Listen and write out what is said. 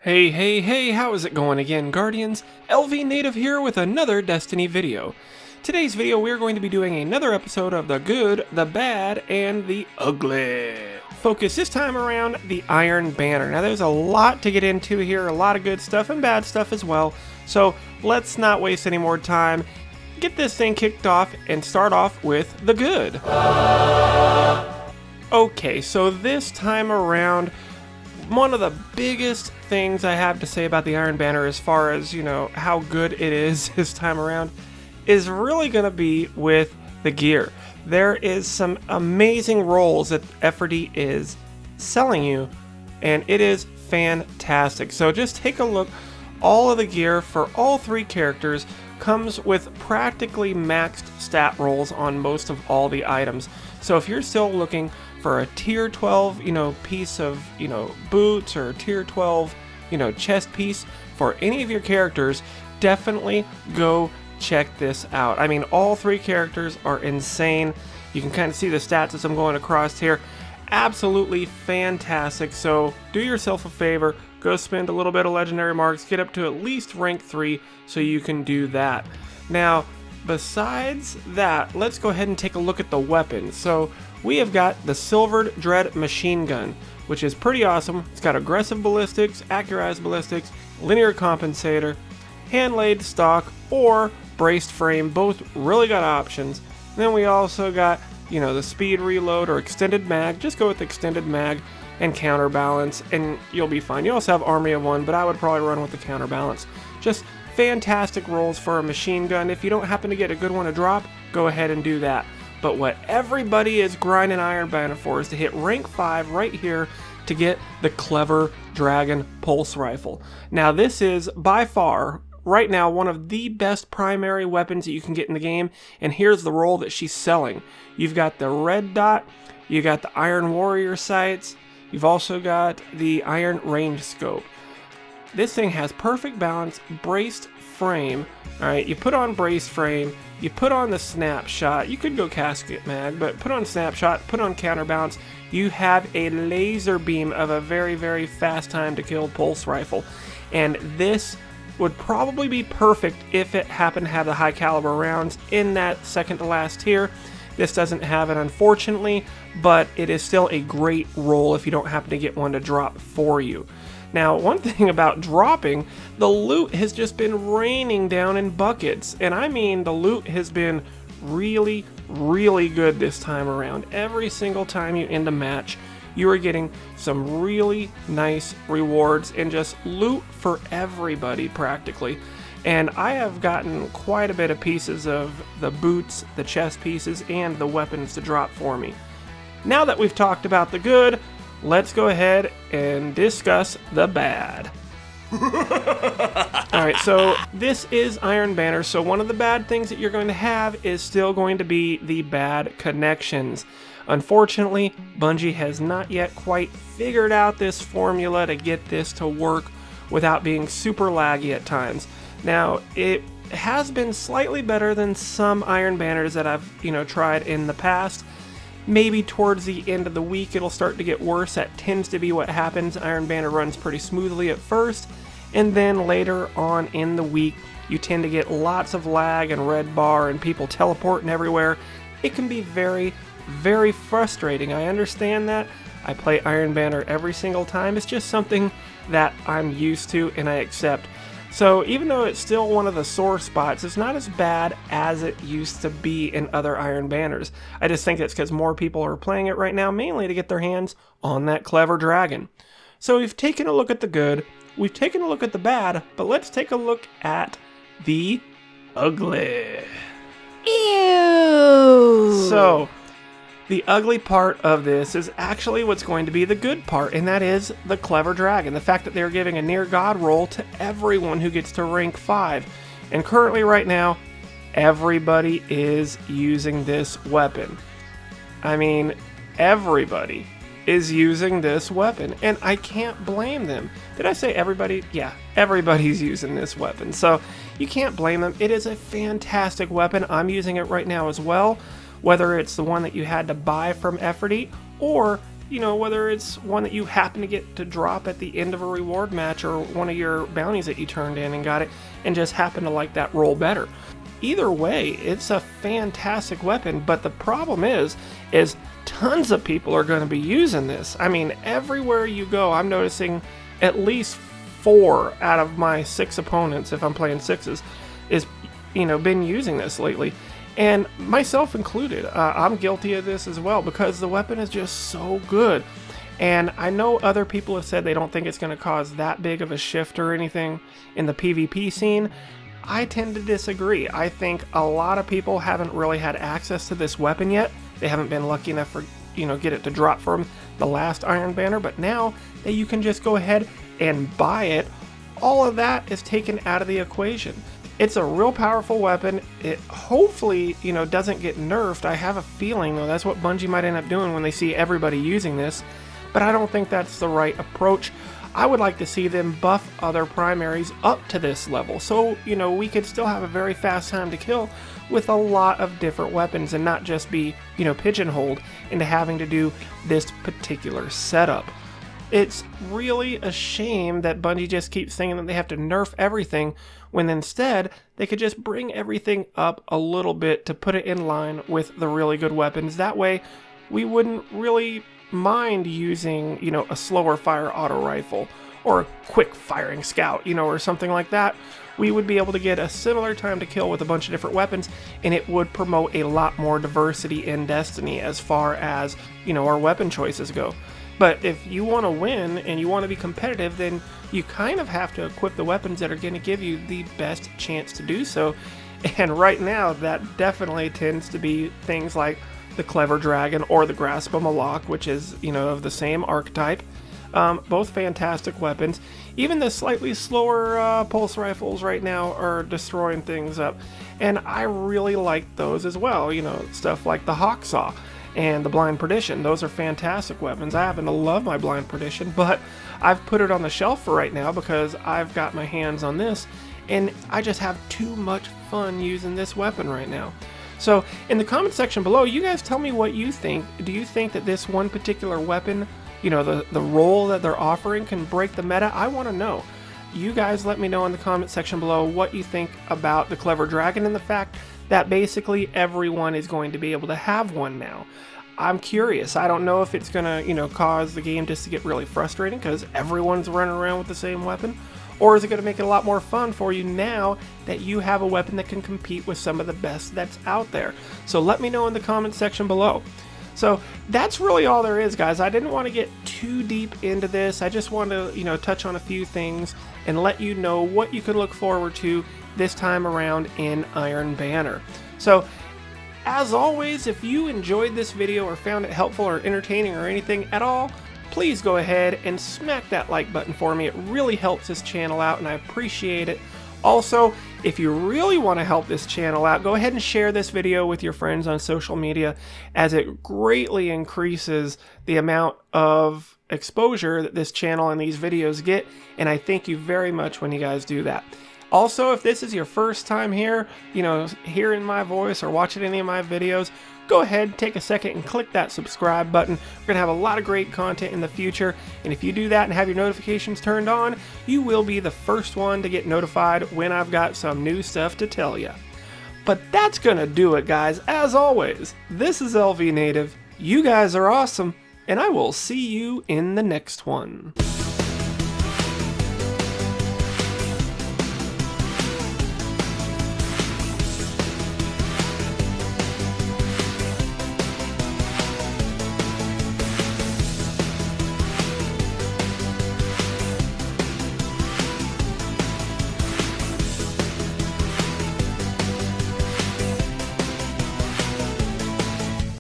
Hey, hey, hey, how is it going again, Guardians? LVnative here with another Destiny video. Today's video we're going to be doing another episode of the good, the bad, and the ugly. Focus this time around the Iron Banner. Now there's a lot to get into here, a lot of good stuff and bad stuff as well, so let's not waste any more time. Get this thing kicked off and start off with the good. Okay, so this time around, one of the biggest things I have to say about the Iron Banner as far as, how good it is this time around is really going to be with the gear. There is some amazing rolls that Efforty is selling you, and it is fantastic. So just take a look. All of the gear for all three characters comes with practically maxed stat rolls on most of all the items. So if you're still looking for a tier 12, piece of, boots, or a tier 12, chest piece for any of your characters, definitely go check this out. I mean, all three characters are insane. You can kind of see the stats as I'm going across here. Absolutely fantastic. So do yourself a favor, go spend a little bit of legendary marks, get up to at least rank 3 so you can do that. Now, besides that, let's go ahead and take a look at the weapons. So we have got the Silvered Dread Machine Gun, which is pretty awesome. It's got aggressive ballistics, accurized ballistics, linear compensator, hand-laid stock, or braced frame. Both really got options. And then we also got, the speed reload or extended mag. Just go with extended mag and counterbalance, and you'll be fine. You also have Army of One, but I would probably run with the counterbalance. Just fantastic rolls for a machine gun. If you don't happen to get a good one to drop, go ahead and do that. But what everybody is grinding Iron Banner for is to hit rank 5 right here to get the Clever Dragon Pulse Rifle. Now this is by far, right now, one of the best primary weapons that you can get in the game, and here's the roll that she's selling. You've got the red dot, you got the Iron Warrior sights, you've also got the Iron Range Scope. This thing has perfect balance, braced frame. Alright, you put on brace frame, you put on the snapshot, you could go casket mag, but put on snapshot, put on counterbalance, you have a laser beam of a very, very fast time to kill pulse rifle. And this would probably be perfect if it happened to have the high caliber rounds in that second to last tier. This doesn't have it, unfortunately, but it is still a great roll if you don't happen to get one to drop for you. Now, one thing about dropping, the loot has just been raining down in buckets. And I mean, the loot has been really, really good this time around. Every single time you end a match, you are getting some really nice rewards and just loot for everybody practically. And I have gotten quite a bit of pieces of the boots, the chest pieces, and the weapons to drop for me. Now that we've talked about the good, let's go ahead and discuss the bad. Alright, so this is Iron Banner, so one of the bad things that you're going to have is still going to be the bad connections. Unfortunately, Bungie has not yet quite figured out this formula to get this to work without being super laggy at times. Now, it has been slightly better than some Iron Banners that I've, tried in the past. Maybe towards the end of the week it'll start to get worse. That tends to be what happens. Iron Banner runs pretty smoothly at first, and then later on in the week you tend to get lots of lag and red bar and people teleporting everywhere. It can be very, very frustrating. I understand that. I play Iron Banner every single time. It's just something that I'm used to and I accept. So even though it's still one of the sore spots, it's not as bad as it used to be in other Iron Banners. I just think it's because more people are playing it right now, mainly to get their hands on that Clever Dragon. So we've taken a look at the good, we've taken a look at the bad, but let's take a look at the ugly. Ew! So, the ugly part of this is actually what's going to be the good part, and that is the Clever Dragon. The fact that they're giving a near god roll to everyone who gets to rank 5. And currently right now, everybody is using this weapon. I mean, everybody is using this weapon, and I can't blame them. Did I say everybody? Yeah, everybody's using this weapon, so you can't blame them. It is a fantastic weapon. I'm using it right now as well. Whether it's the one that you had to buy from Efforty, or you know, whether it's one that you happen to get to drop at the end of a reward match or one of your bounties that you turned in and got it and just happen to like that roll better. Either way, it's a fantastic weapon, but the problem is tons of people are going to be using this. I mean, everywhere you go, I'm noticing at least 4 out of my 6 opponents, if I'm playing 6s, is, you know, been using this lately. And myself included, I'm guilty of this as well because the weapon is just so good. And I know other people have said they don't think it's going to cause that big of a shift or anything in the PvP scene. I tend to disagree. I think a lot of people haven't really had access to this weapon yet. They haven't been lucky enough for, you know, get it to drop from the last Iron Banner, but now that you can just go ahead and buy it, all of that is taken out of the equation. It's a real powerful weapon. It hopefully, you know, doesn't get nerfed. I have a feeling, though, that's what Bungie might end up doing when they see everybody using this, but I don't think that's the right approach. I would like to see them buff other primaries up to this level, so, you know, we could still have a very fast time to kill with a lot of different weapons and not just be, you know, pigeonholed into having to do this particular setup. It's really a shame that Bungie just keeps thinking that they have to nerf everything when instead they could just bring everything up a little bit to put it in line with the really good weapons. That way we wouldn't really mind using, you know, a slower fire auto rifle or a quick firing scout, you know, or something like that. We would be able to get a similar time to kill with a bunch of different weapons, and it would promote a lot more diversity in Destiny as far as, you know, our weapon choices go. But if you want to win and you want to be competitive, then you kind of have to equip the weapons that are going to give you the best chance to do so. And right now, that definitely tends to be things like the Clever Dragon or the Grasp of Malak, which is, you know, of the same archetype. Both fantastic weapons. Even the slightly slower pulse rifles right now are destroying things up. And I really like those as well. You know, stuff like the Hawksaw and the Blind Perdition. Those are fantastic weapons. I happen to love my Blind Perdition, but I've put it on the shelf for right now because I've got my hands on this, and I just have too much fun using this weapon right now. So in the comment section below, you guys tell me what you think. Do you think that this one particular weapon, you know, the role that they're offering can break the meta? I want to know. You guys let me know in the comment section below what you think about the Clever Dragon and the fact that basically everyone is going to be able to have one now. I'm curious. I don't know if it's going to, you know, cause the game just to get really frustrating because everyone's running around with the same weapon, or is it going to make it a lot more fun for you now that you have a weapon that can compete with some of the best that's out there? So let me know in the comment section below. So that's really all there is, guys. I didn't want to get too deep into this. I just wanted to, you know, touch on a few things and let you know what you can look forward to this time around in Iron Banner. So as always, if you enjoyed this video or found it helpful or entertaining or anything at all, please go ahead and smack that like button for me. It really helps this channel out and I appreciate it. Also, if you really want to help this channel out, go ahead and share this video with your friends on social media, as it greatly increases the amount of exposure that this channel and these videos get, and I thank you very much when you guys do that. Also, if this is your first time here, you know, hearing my voice or watching any of my videos, go ahead, take a second and click that subscribe button. We're going to have a lot of great content in the future, and if you do that and have your notifications turned on, you will be the first one to get notified when I've got some new stuff to tell you. But that's going to do it, guys. As always, this is LVnative. You guys are awesome, and I will see you in the next one.